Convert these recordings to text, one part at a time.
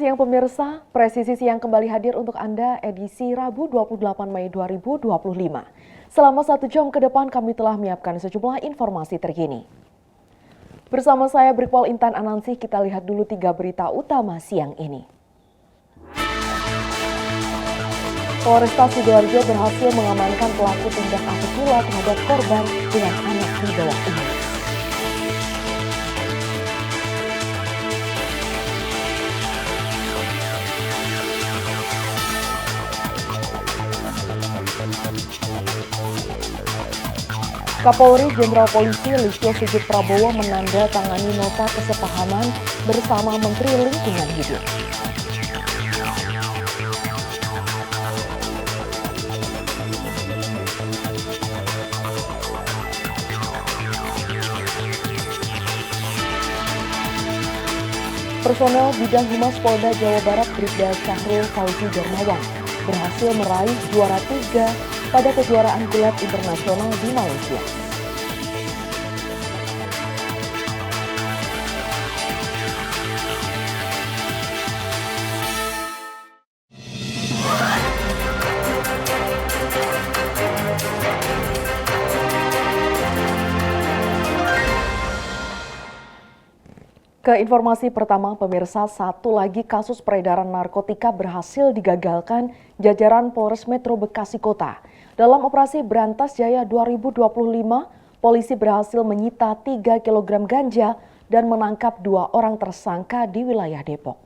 siang pemirsa, Presisi Siang kembali hadir untuk Anda edisi Rabu 28 Mei 2025. Selama 1 jam ke depan kami telah menyiapkan sejumlah informasi terkini. Bersama saya Brigpol Intan Anansih, kita lihat dulu 3 berita utama siang ini. Polresta Sidoarjo berhasil mengamankan pelaku tindak asusila terhadap korban dengan anak di bawah umur. Kapolri Jenderal Polisi Listio Sigit Prabowo menandatangani nota kesepahaman bersama Menteri Lingkungan Hidup. Personel bidang Humas Polda Jawa Barat Brigda Syahrul Fauzi Darmawan berhasil meraih juara 3 pada kejuaraan gulat internasional di Malaysia. Ke informasi pertama, pemirsa, satu lagi kasus peredaran narkotika berhasil digagalkan jajaran Polres Metro Bekasi Kota. Dalam operasi Berantas Jaya 2025, polisi berhasil menyita 3 kg ganja dan menangkap 2 orang tersangka di wilayah Depok.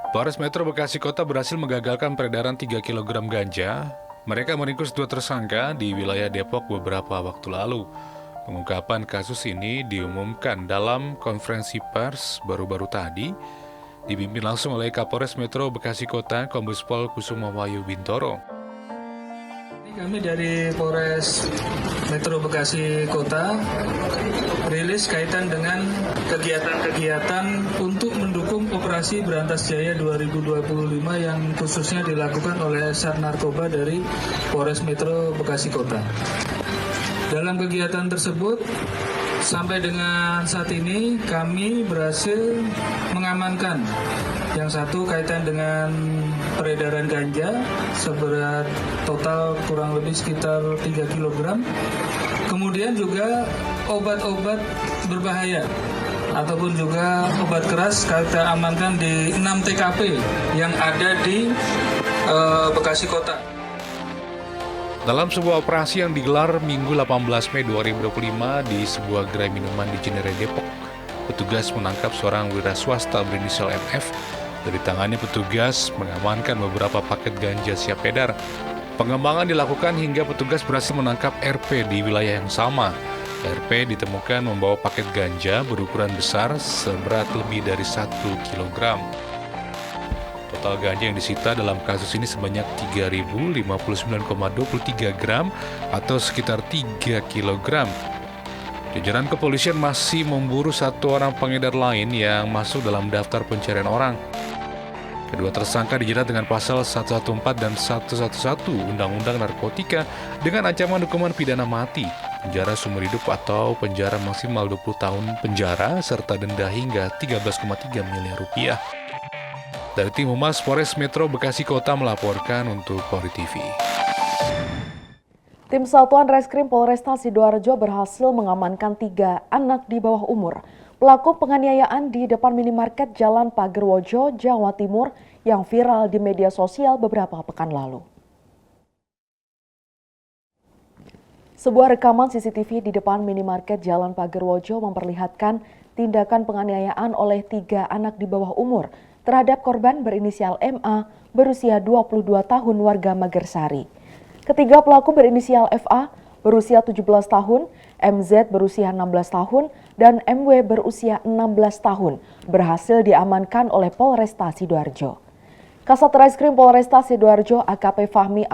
Polres Metro Bekasi Kota berhasil menggagalkan peredaran 3 kg ganja. Mereka meringkus 2 tersangka di wilayah Depok beberapa waktu lalu. Pengungkapan kasus ini diumumkan dalam konferensi pers baru-baru tadi, dipimpin langsung oleh Kapolres Metro Bekasi Kota, Kombes Pol Kusuma Wahyu Bintoro. Kami dari Polres Metro Bekasi Kota rilis kaitan dengan kegiatan-kegiatan untuk mendukung operasi Berantas Jaya 2025 yang khususnya dilakukan oleh Sat Narkoba dari Polres Metro Bekasi Kota. Dalam kegiatan tersebut, sampai dengan saat ini kami berhasil mengamankan yang satu kaitan dengan peredaran ganja seberat total kurang lebih sekitar 3 kg. Kemudian juga obat-obat berbahaya ataupun juga obat keras kita amankan di 6 TKP yang ada di Bekasi Kota. Dalam sebuah operasi yang digelar Minggu 18 Mei 2025 di sebuah gerai minuman di Cinere, Depok, petugas menangkap seorang wira swasta berinisial MF. Dari tangannya petugas mengamankan beberapa paket ganja siap edar. Pengembangan dilakukan hingga petugas berhasil menangkap RP di wilayah yang sama. RP ditemukan membawa paket ganja berukuran besar seberat lebih dari 1 kg. Total ganja yang disita dalam kasus ini sebanyak 3.059,23 gram atau sekitar 3 kg. Jajaran kepolisian masih memburu 1 orang pengedar lain yang masuk dalam daftar pencarian orang. Kedua tersangka dijerat dengan pasal 114 dan 111 Undang-Undang Narkotika dengan ancaman hukuman pidana mati, penjara seumur hidup atau penjara maksimal 20 tahun penjara serta denda hingga 13,3 miliar rupiah. Dari tim Humas Polres Metro Bekasi Kota melaporkan untuk Polri TV. Tim Satuan Reskrim Polresta Sidoarjo berhasil mengamankan 3 anak di bawah umur. Pelaku penganiayaan di depan minimarket Jalan Pagerwojo, Jawa Timur yang viral di media sosial beberapa pekan lalu. Sebuah rekaman CCTV di depan minimarket Jalan Pagerwojo memperlihatkan tindakan penganiayaan oleh 3 anak di bawah umur terhadap korban berinisial MA berusia 22 tahun warga Magersari. Ketiga pelaku berinisial FA berusia 17 tahun, MZ berusia 16 tahun, dan MW berusia 16 tahun berhasil diamankan oleh Polresta Sidoarjo. Kasat Reskrim Polresta Sidoarjo AKP Fahmi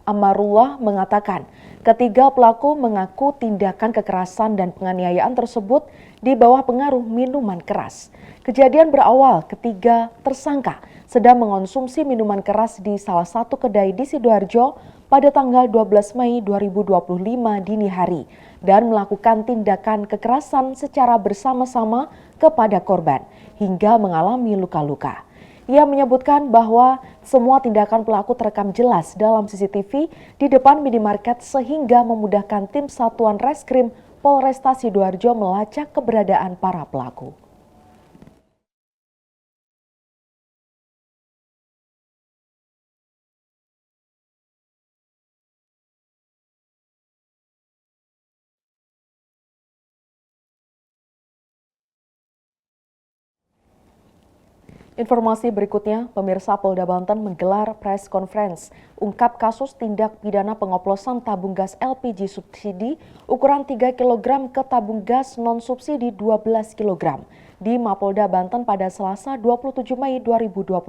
Amarullah mengatakan ketiga pelaku mengaku tindakan kekerasan dan penganiayaan tersebut di bawah pengaruh minuman keras. Kejadian berawal ketiga tersangka sedang mengonsumsi minuman keras di salah satu kedai di Sidoarjo pada tanggal 12 Mei 2025 dini hari dan melakukan tindakan kekerasan secara bersama-sama kepada korban hingga mengalami luka-luka. Ia menyebutkan bahwa semua tindakan pelaku terekam jelas dalam CCTV di depan minimarket sehingga memudahkan tim Satuan Reskrim Polresta Sidoarjo melacak keberadaan para pelaku. Informasi berikutnya, pemirsa Polda Banten menggelar press conference ungkap kasus tindak pidana pengoplosan tabung gas LPG subsidi ukuran 3 kg ke tabung gas non-subsidi 12 kg di Mapolda Banten pada Selasa 27 Mei 2025.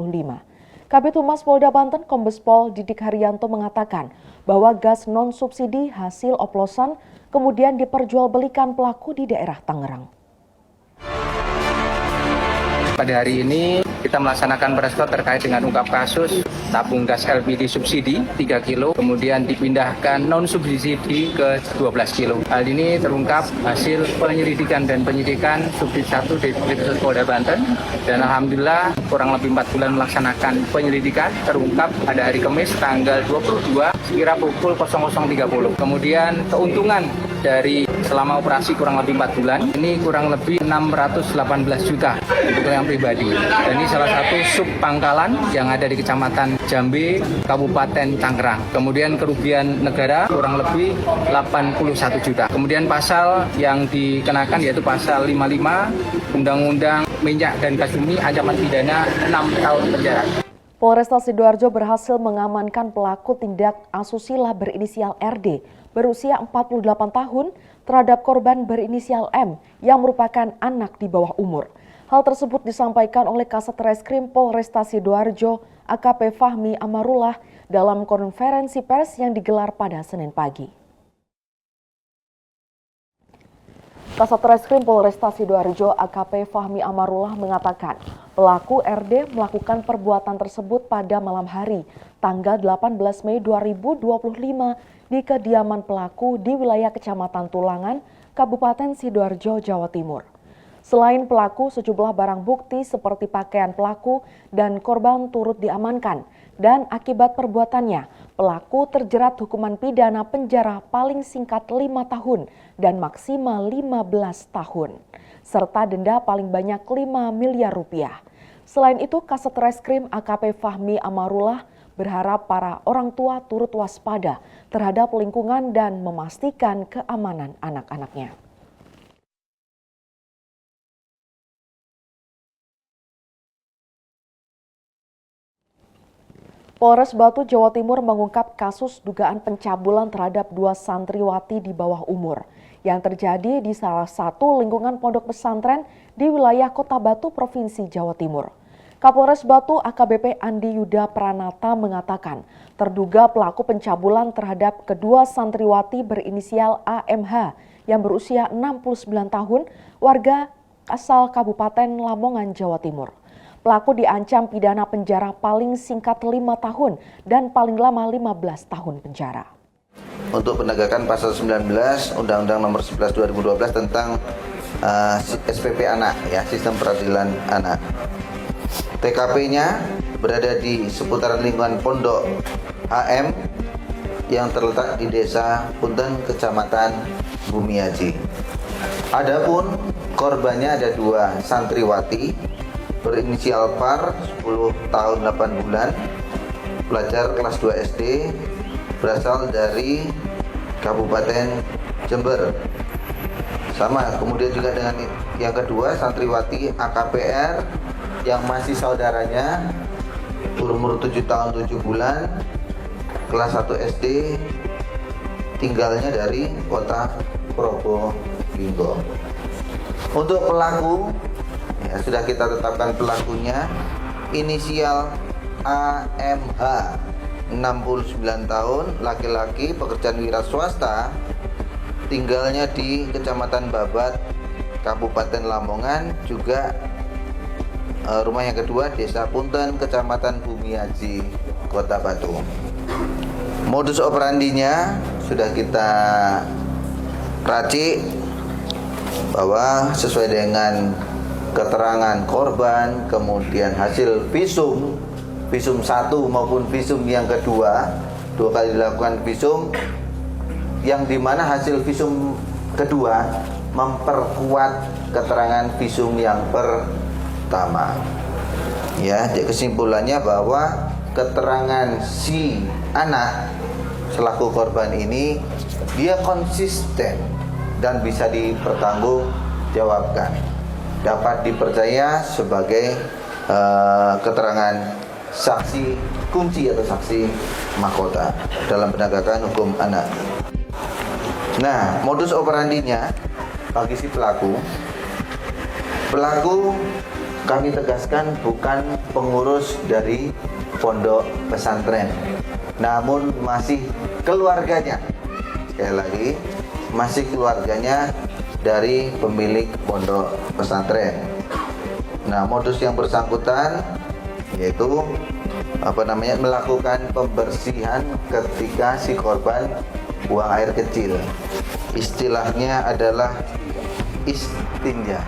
Kabid Humas Polda Banten Kombes Pol Didik Haryanto mengatakan bahwa gas non-subsidi hasil oplosan kemudian diperjualbelikan pelaku di daerah Tangerang. Pada hari ini kita melaksanakan press con terkait dengan ungkap kasus tabung gas LPG subsidi 3 kilo kemudian dipindahkan non-subsidi ke 12 kilo. Hal ini terungkap hasil penyelidikan dan penyidikan Subdit 1 di Khusus Polda Banten dan alhamdulillah kurang lebih 4 bulan melaksanakan penyelidikan terungkap pada hari Kamis tanggal 22 sekira pukul 00.30. Kemudian keuntungan dari selama operasi kurang lebih 4 bulan ini kurang lebih 618 juta untuk yang pribadi. Dan ini salah satu sub pangkalan yang ada di Kecamatan Jambe, Kabupaten Tangerang. Kemudian kerugian negara kurang lebih 81 juta. Kemudian pasal yang dikenakan yaitu pasal 55 Undang-Undang Minyak dan Gas Bumi ancaman pidana 6 tahun penjara. Polresta Sidoarjo berhasil mengamankan pelaku tindak asusila berinisial RD berusia 48 tahun terhadap korban berinisial M yang merupakan anak di bawah umur. Hal tersebut disampaikan oleh Kasat Reskrim Polresta Sidoarjo AKP Fahmi Amarullah dalam konferensi pers yang digelar pada Senin pagi. Kasat Reskrim Polresta Sidoarjo AKP Fahmi Amarullah mengatakan pelaku RD melakukan perbuatan tersebut pada malam hari tanggal 18 Mei 2025 di kediaman pelaku di wilayah Kecamatan Tulangan, Kabupaten Sidoarjo, Jawa Timur. Selain pelaku, sejumlah barang bukti seperti pakaian pelaku dan korban turut diamankan. Dan akibat perbuatannya, pelaku terjerat hukuman pidana penjara paling singkat 5 tahun dan maksimal 15 tahun. Serta denda paling banyak 5 miliar rupiah. Selain itu, Kasat Reskrim AKP Fahmi Amarullah berharap para orang tua turut waspada terhadap lingkungan dan memastikan keamanan anak-anaknya. Polres Batu, Jawa Timur mengungkap kasus dugaan pencabulan terhadap 2 santriwati di bawah umur yang terjadi di salah satu lingkungan pondok pesantren di wilayah Kota Batu, Provinsi Jawa Timur. Kapolres Batu AKBP Andi Yuda Pranata mengatakan terduga pelaku pencabulan terhadap kedua santriwati berinisial AMH yang berusia 69 tahun, warga asal Kabupaten Lamongan, Jawa Timur. Pelaku diancam pidana penjara paling singkat 5 tahun dan paling lama 15 tahun penjara. Untuk penegakan pasal 19 Undang-Undang Nomor 11 2012 tentang SPP anak, ya, sistem peradilan anak. TKP-nya berada di seputaran lingkungan Pondok AM yang terletak di Desa Punten, Kecamatan Bumiaji. Adapun korbannya ada 2 santriwati berinisial PAR 10 tahun 8 bulan, pelajar kelas 2 SD, berasal dari Kabupaten Jember. Sama, kemudian juga dengan yang kedua, santriwati AKPR yang masih saudaranya, berumur 7 tahun 7 bulan, kelas 1 SD, tinggalnya dari kota Probolinggo. Untuk pelaku, ya, sudah kita tetapkan pelakunya, inisial AMH, 69 tahun, laki-laki, pekerjaan wira swasta, tinggalnya di Kecamatan Babat, Kabupaten Lamongan, juga rumah yang kedua Desa Punten, Kecamatan Bumiaji, Kota Batu. Modus operandinya sudah kita racik bahwa sesuai dengan keterangan korban, kemudian hasil visum 1 maupun visum yang kedua, 2 kali dilakukan visum, yang dimana hasil visum kedua memperkuat keterangan visum yang pertama. Ya, jadi kesimpulannya bahwa keterangan si anak selaku korban ini dia konsisten dan bisa dipertanggungjawabkan, dapat dipercaya sebagai keterangan saksi kunci atau saksi mahkota dalam penegakan hukum anak. Nah, modus operandinya bagi si pelaku kami tegaskan bukan pengurus dari pondok pesantren, namun masih keluarganya. Sekali lagi, masih keluarganya dari pemilik pondok pesantren. Nah, modus yang bersangkutan yaitu melakukan pembersihan ketika si korban buang air kecil. Istilahnya adalah istinja.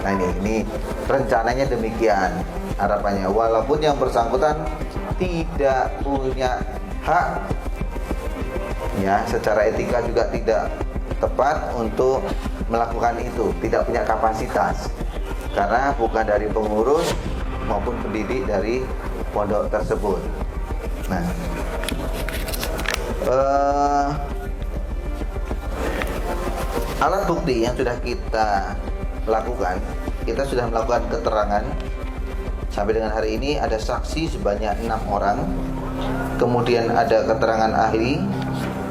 Nah, ini rencananya demikian harapannya, walaupun yang bersangkutan tidak punya hak, ya, secara etika juga tidak tepat untuk melakukan itu, tidak punya kapasitas karena bukan dari pengurus maupun pendidik dari pondok tersebut. Nah, alat bukti yang sudah kita lakukan, kita sudah melakukan keterangan sampai dengan hari ini ada saksi sebanyak 6 orang, kemudian ada keterangan ahli,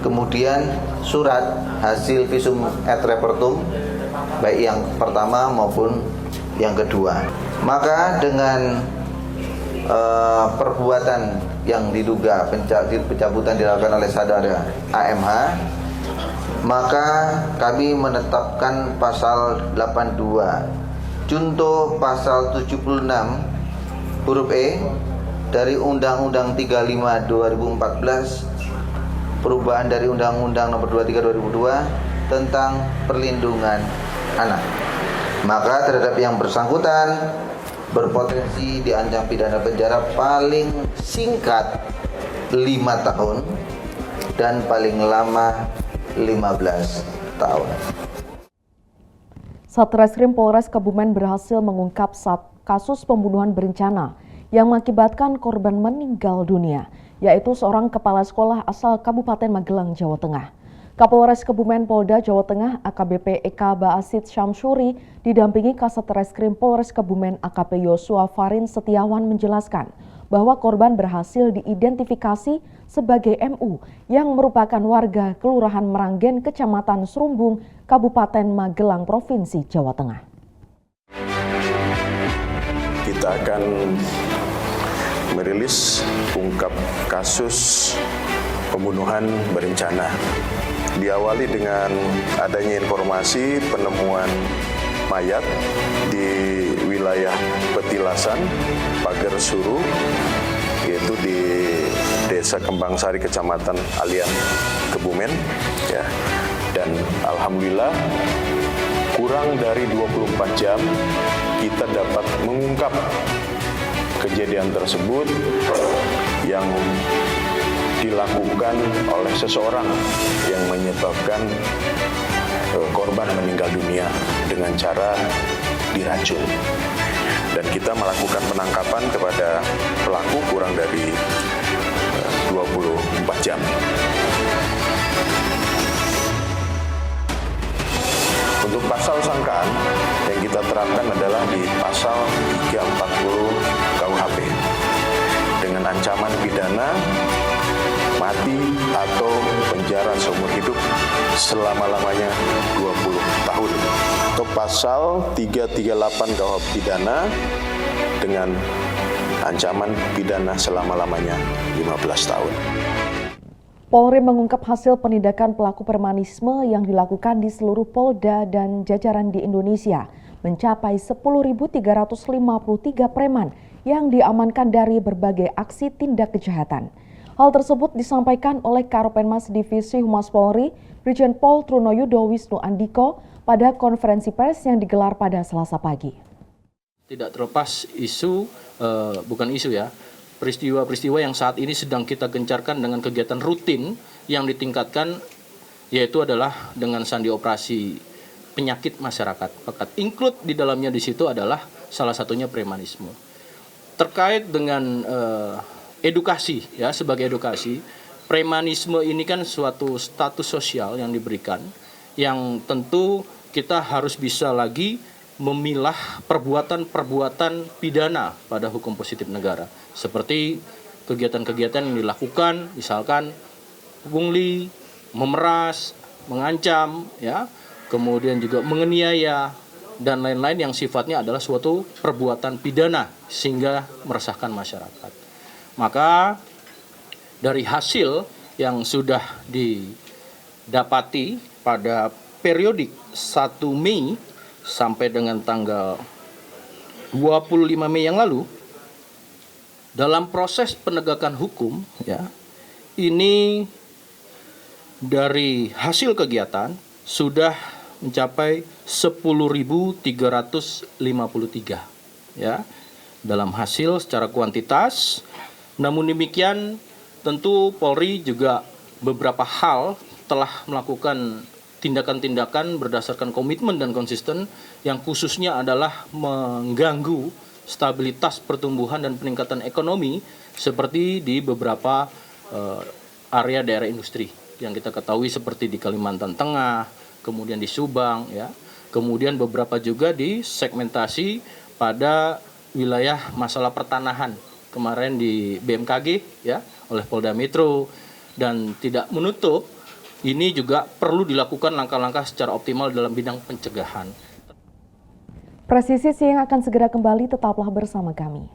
kemudian surat hasil visum et repertum baik yang pertama maupun yang kedua. Maka dengan perbuatan yang diduga pencabutan dilakukan oleh saudara AMH, maka kami menetapkan pasal 82 junto pasal 76 huruf E dari Undang-Undang 35 2014 perubahan dari Undang-Undang Nomor 23 2002 tentang perlindungan anak. Maka terhadap yang bersangkutan berpotensi diancam pidana penjara paling singkat 5 tahun dan paling lama 15 tahun. Satreskrim Polres Kebumen berhasil mengungkap kasus pembunuhan berencana yang mengakibatkan korban meninggal dunia, yaitu seorang kepala sekolah asal Kabupaten Magelang, Jawa Tengah. Kapolres Kebumen Polda Jawa Tengah AKBP Eka Baasid Syamsuri didampingi Kasat Reskrim Polres Kebumen AKP Yosua Farin Setiawan menjelaskan bahwa korban berhasil diidentifikasi sebagai MU yang merupakan warga Kelurahan Meranggen, Kecamatan Serumbung, Kabupaten Magelang, Provinsi Jawa Tengah. Kita akan merilis ungkap kasus pembunuhan berencana. Diawali dengan adanya informasi penemuan mayat di wilayah Petilasan, Pager Suru, yaitu di Desa Kembangsari, Kecamatan Alian, Kebumen, ya. Dan alhamdulillah kurang dari 24 jam kita dapat mengungkap kejadian tersebut yang dilakukan oleh seseorang yang menyebabkan korban meninggal dunia dengan cara diracun. Dan kita melakukan penangkapan kepada pelaku kurang dari 24 jam. Untuk pasal sangkaan yang kita terapkan adalah di pasal 340 KUHP dengan ancaman pidana mati atau penjara seumur hidup selama-lamanya 20 tahun. Untuk pasal 338 KUHP pidana dengan ancaman pidana selama-lamanya 15 tahun. Polri mengungkap hasil penindakan pelaku premanisme yang dilakukan di seluruh Polda dan jajaran di Indonesia. mencapai 10.353 preman yang diamankan dari berbagai aksi tindak kejahatan. Hal tersebut disampaikan oleh Karopenmas Divisi Humas Polri, Brigjen Pol Trunoyudo Wisnu Andiko pada konferensi pers yang digelar pada Selasa pagi. Tidak terlepas peristiwa-peristiwa yang saat ini sedang kita gencarkan dengan kegiatan rutin yang ditingkatkan, yaitu adalah dengan sandi operasi penyakit masyarakat pekat. Include di dalamnya di situ adalah salah satunya premanisme. Terkait dengan edukasi, ya, sebagai edukasi, premanisme ini kan suatu status sosial yang diberikan, yang tentu kita harus bisa lagi memilah perbuatan-perbuatan pidana pada hukum positif negara. Seperti kegiatan-kegiatan yang dilakukan, misalkan pungli, memeras, mengancam, ya, kemudian juga menganiaya, dan lain-lain yang sifatnya adalah suatu perbuatan pidana sehingga meresahkan masyarakat. Maka dari hasil yang sudah didapati pada periodik 1 Mei sampai dengan tanggal 25 Mei yang lalu, dalam proses penegakan hukum, ya, ini dari hasil kegiatan sudah mencapai 10.353, ya, dalam hasil secara kuantitas. Namun demikian, tentu Polri juga beberapa hal telah melakukan tindakan-tindakan berdasarkan komitmen dan konsisten yang khususnya adalah mengganggu stabilitas pertumbuhan dan peningkatan ekonomi seperti di beberapa area daerah industri yang kita ketahui seperti di Kalimantan Tengah, kemudian di Subang, ya, kemudian beberapa juga di segmentasi pada wilayah masalah pertanahan kemarin di BMKG, ya, oleh Polda Metro, dan tidak menutup ini juga perlu dilakukan langkah-langkah secara optimal dalam bidang pencegahan. Presisi Siang akan segera kembali, tetaplah bersama kami.